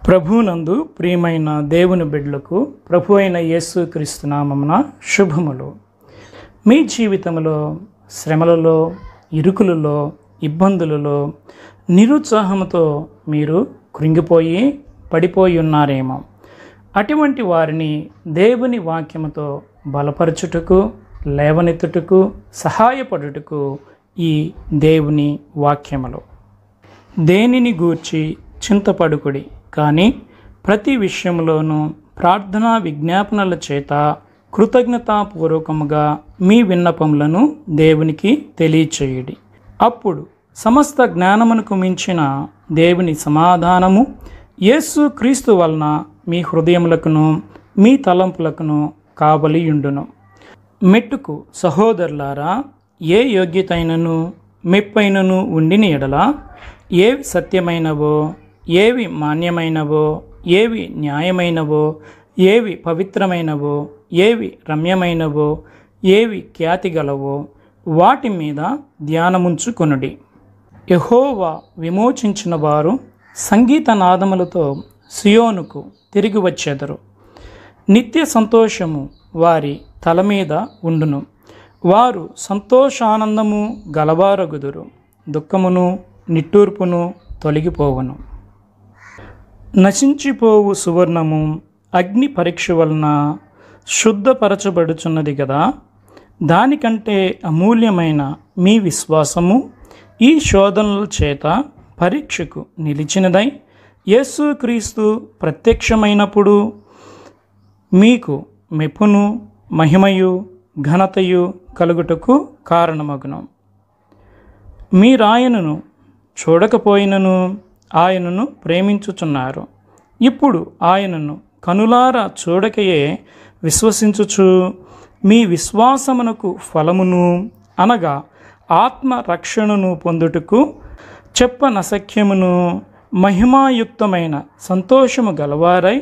ప్రభువునందు ప్రియమైన దేవుని బిడ్డలకు ప్రభు అయిన యేసుక్రీస్తు నామమున శుభములు. మీ జీవితంలో శ్రమలలో, ఇరుకులలో, ఇబ్బందులలో, నిరుత్సాహంతో మీరు కృంగిపోయి పడిపోయి ఉన్నారేమో. అటువంటి వారిని దేవుని వాక్యముతో బలపరచుటకు, లేవనెత్తుటకు, సహాయపడుటకు ఈ దేవుని వాక్యములు. దేనిని గూర్చి చింతపడుకుడి, కానీ ప్రతి విషయంలోనూ ప్రార్థనా విజ్ఞాపనల చేత కృతజ్ఞతాపూర్వకముగా మీ విన్నపములను దేవునికి తెలియచేయుడి. అప్పుడు సమస్త జ్ఞానమునకు మించిన దేవుని సమాధానము యేసుక్రీస్తు వలన మీ హృదయములకును మీ తలంపులకును కావలియుండును. మెట్టుకు సహోదరులారా, ఏ యోగ్యతైనను మెప్పైనను ఉండిన ఎడల, ఏవి సత్యమైనవో, ఏవి మాన్యమైనవో, ఏవి న్యాయమైనవో, ఏవి పవిత్రమైనవో, ఏవి రమ్యమైనవో, ఏవి ఖ్యాతి గలవో వాటి మీద ధ్యానముంచుకొనుడి. యెహోవా విమోచించిన వారు సంగీత నాదములతో సియోనుకు తిరిగి వచ్చెదరు. నిత్య సంతోషము వారి తల మీద ఉండును. వారు సంతోషానందము గలవారగుదురు. దుఃఖమును నిట్టూర్పును తొలగిపోవును. నశించిపోవు సువర్ణము అగ్ని పరీక్ష వలన శుద్ధపరచబడుచున్నది కదా. దానికంటే అమూల్యమైన మీ విశ్వాసము ఈ శోధనల చేత పరీక్షకు నిలిచినదై యేసుక్రీస్తు ప్రత్యక్షమైనప్పుడు మీకు మెప్పును, మహిమయు, ఘనతయు కలుగుటకు కారణమగును. మీరాయనను చూడకపోయినను ఆయనను ప్రేమించుచున్నారు. ఇప్పుడు ఆయనను కనులారా చూడకయే విశ్వసించుచు మీ విశ్వాసమునకు ఫలమును అనగా ఆత్మరక్షణను పొందుటకు చెప్పనసఖ్యమును మహిమాయుక్తమైన సంతోషము గలవారై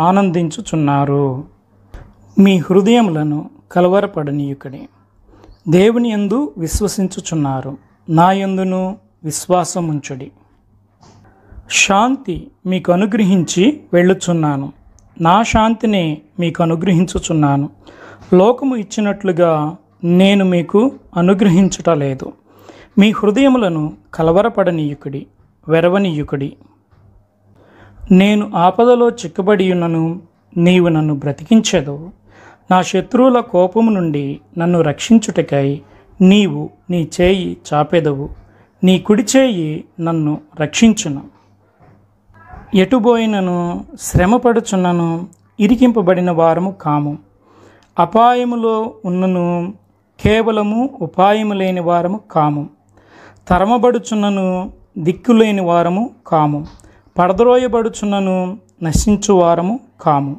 ఆనందించుచున్నారు. మీ హృదయములను కలవరపడనీయుకడి. దేవుని యందు విశ్వసించుచున్నారు, నా యందును విశ్వాసముంచుడి. శాంతి మీకు అనుగ్రహించి వెళ్ళుచున్నాను, నా శాంతిని మీకు అనుగ్రహించుచున్నాను. లోకము ఇచ్చినట్లుగా నేను మీకు అనుగ్రహించుటలేదు. మీ హృదయములను కలవరపడనీయుకుడి, వెరవనీయుకుడి. నేను ఆపదలో చిక్కబడియున్నను, నీవు నన్ను బ్రతికించెదవు. నా శత్రువుల కోపము నుండి నన్ను రక్షించుటకై నీవు నీ చేయి చాపెదవు. నీ కుడి చేయి నన్ను రక్షించును. ఎటుబోయినను శ్రమపడుచున్నను ఇరికింపబడిన వారము కాము. అపాయములో ఉన్నను కేవలము ఉపాయము లేని వారము కాము. తరమబడుచున్నను దిక్కులేని వారము కాము. పడద్రోయబడుచున్నను నశించు వారము కాము.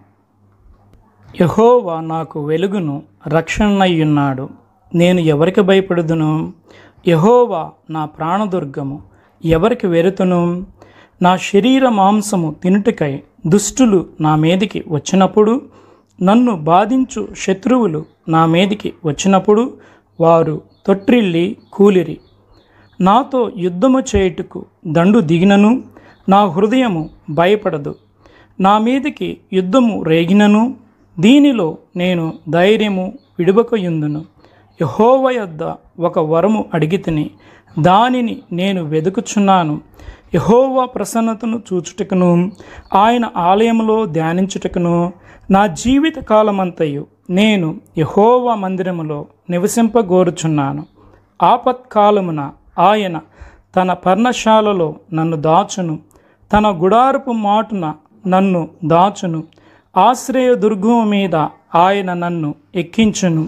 యెహోవా నాకు వెలుగును రక్షణయ్యున్నాడు. నేను ఎవరికి భయపడుదును? యెహోవా నా ప్రాణదుర్గము, ఎవరికి వెరుతును? నా శరీర మాంసము తినుటకై దుష్టులు నా మీదికి వచ్చినప్పుడు, నన్ను బాధించు శత్రువులు నా మీదికి వచ్చినప్పుడు వారు తొట్రిల్లి కూలిరి. నాతో యుద్ధము చేయుటకు దండు దిగినను నా హృదయము భయపడదు. నా మీదికి యుద్ధము రేగినను దీనిలో నేను ధైర్యము విడువకయుందును. యెహోవా యొద్ద ఒక వరము అడిగితిని, దానిని నేను వెదుకుచున్నాను. యెహోవా ప్రసన్నతను చూచుటకును ఆయన ఆలయములో ధ్యానించుటకును నా జీవిత కాలమంతయు నేను యెహోవా మందిరములో నివసింపగోరుచున్నాను. ఆపత్కాలమున ఆయన తన పర్ణశాలలో నన్ను దాచును, తన గుడారపు మాటున నన్ను దాచును. ఆశ్రయ దుర్గము మీద ఆయన నన్ను ఎక్కించును.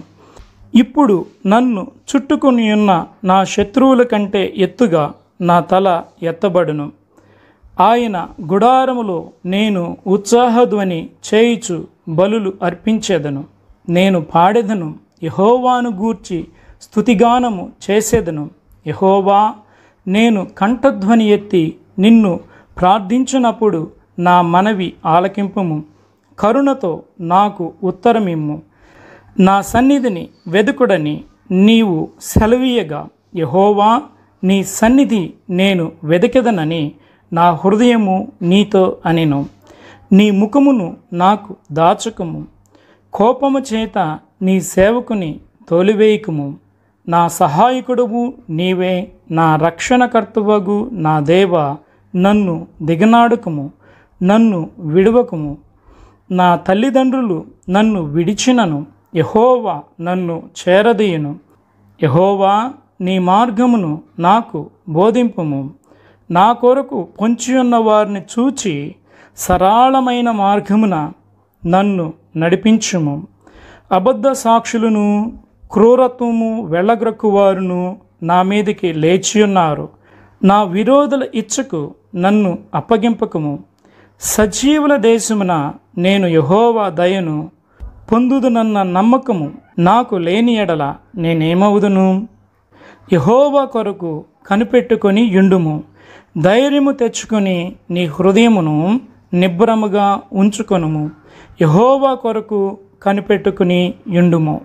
ఇప్పుడు నన్ను చుట్టుకొని ఉన్న నా శత్రువుల కంటే ఎత్తుగా నా తల ఎత్తబడును. ఆయన గుడారములో నేను ఉత్సాహధ్వని చేయుచు బలులు అర్పించేదను. నేను పాడెదను, యెహోవాను గూర్చి స్తుతిగానము చేసేదను. యెహోవా, నేను కంఠధ్వని ఎత్తి నిన్ను ప్రార్థించినప్పుడు నా మనవి ఆలకింపుము. కరుణతో నాకు ఉత్తరమిమ్ము. నా సన్నిధిని వెదుకుడని నీవు సెలవీయగా, యెహోవా నీ సన్నిధి నేను వెదకెదనని నా హృదయము నీతో అనెను. నీ ముఖమును నాకు దాచకము, కోపము చేత నీ సేవకుని తోలివేయకము. నా సహాయకుడువు నీవే, నా రక్షణకర్తవగు నా దేవ, నన్ను దిగనాడుకము, నన్ను విడువకము. నా తల్లిదండ్రులు నన్ను విడిచినను యెహోవా నన్ను చేరదీయును. యెహోవా, నీ మార్గమును నాకు బోధింపుము. నా కొరకు పొంచియున్న వారిని చూచి సరళమైన మార్గమున నన్ను నడిపించుము. అబద్ధ సాక్షులను, క్రూరత్వము వెళ్ళగ్రక్కువారును నా మీదికి లేచియున్నారు. నా విరోధుల ఇచ్చకు నన్ను అప్పగింపకము. సజీవుల దేశమున నేను యెహోవా దయను పొందుదునన్న నమ్మకము నాకు లేని ఎడల నేనేమవుదును? యెహోవా కొరకు కనిపెట్టుకొని యుండుము. ధైర్యము తెచ్చుకొని నీ హృదయమును నిబ్బరముగా ఉంచుకొనుము. యెహోవా కొరకు కనిపెట్టుకుని యుండుము.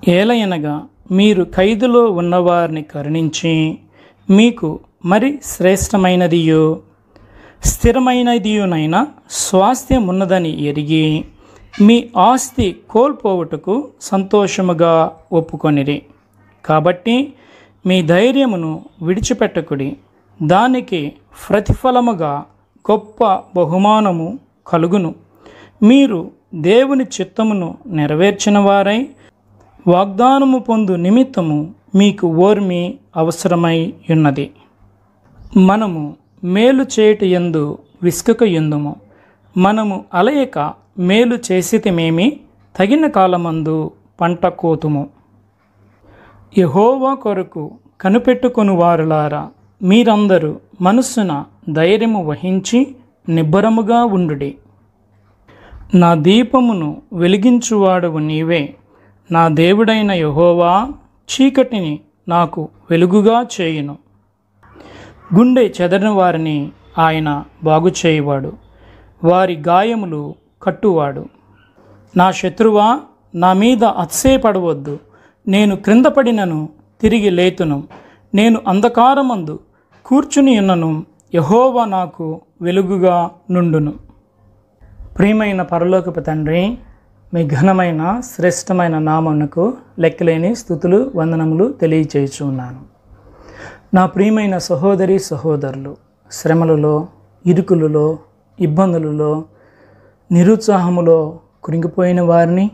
ఏలయనగా మీరు ఖైదులో ఉన్నవారిని కరుణించి, మీకు మరి శ్రేష్టమైనదియో స్థిరమైనదియునైన స్వాస్థ్యం ఉన్నదని ఎరిగి మీ ఆస్తి కోల్పోవుటకు సంతోషముగా ఒప్పుకొనిరి. కాబట్టి మీ ధైర్యమును విడిచిపెట్టకుడి. దానికి ప్రతిఫలముగా గొప్ప బహుమానము కలుగును. మీరు దేవుని చిత్తమును నెరవేర్చిన వారై వాగ్దానము పొందు నిమిత్తము మీకు ఓర్మి అవసరమై ఉన్నది. మనము మేలు చేయుట యందు విసుకక యుందుము. మనము అలయక మేలు చేసితిమేమి, తగిన కాలమందు పంట కోతుము. యెహోవా కొరకు కనిపెట్టుకొని వారులారా, మీరందరూ మనస్సున ధైర్యము వహించి నిబ్బరముగా ఉండుడి. నా దీపమును వెలిగించువాడవు నీవే. నా దేవుడైన యెహోవా చీకటిని నాకు వెలుగుగా చేయును. గుండె చెదరిన వారిని ఆయన బాగు చేయువాడు, వారి గాయములు కట్టువాడు. నా శత్రువా, నా మీద అతిశయపడవద్దు. నేను క్రింద పడినను తిరిగి లేతును. నేను అంధకారమందు కూర్చుని ఉన్నను, యెహోవా నాకు వెలుగుగా నుండును. ప్రియమైన పరలోకపు తండ్రి, మీ ఘనమైన శ్రేష్టమైన నామమునకు లెక్కలేని స్తుతులు వందనములు తెలియచేయుచున్నాను. నా ప్రియమైన సహోదరి సహోదరులు శ్రమలలో, ఇరుకులలో, ఇబ్బందులలో, నిరుత్సాహములో కృంగిపోయిన వారిని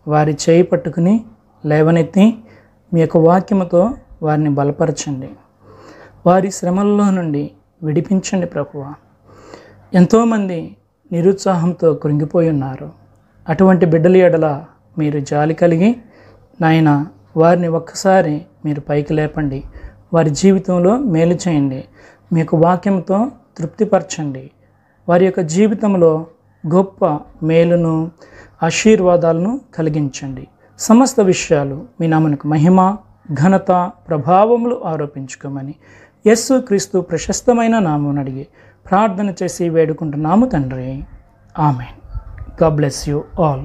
వారి చేయి పట్టుకుని లేవనెత్తి మీ యొక్క వాక్యముతో వారిని బలపరచండి. వారి శ్రమల్లో నుండి విడిపించండి ప్రభువా. ఎంతోమంది నిరుత్సాహంతో కృంగిపోయి ఉన్నారు. అటువంటి బిడ్డల ఎడల మీరు జాలి కలిగి నాయన వారిని ఒక్కసారి మీరు పైకి లేపండి. వారి జీవితంలో మేలు చేయండి. మీ యొక్క వాక్యంతో తృప్తిపరచండి. వారి యొక్క జీవితంలో గొప్ప మేలును, ఆశీర్వాదాలను కలిగించండి. సమస్త విషయాలు మీ నామమునకు మహిమ, ఘనత, ప్రభావములు ఆరోపించుకోమని యేసు క్రీస్తు ప్రశస్తమైన నామమున అడిగి ప్రార్థన చేసి వేడుకుంటున్నాము తండ్రి. Amen. God bless you all.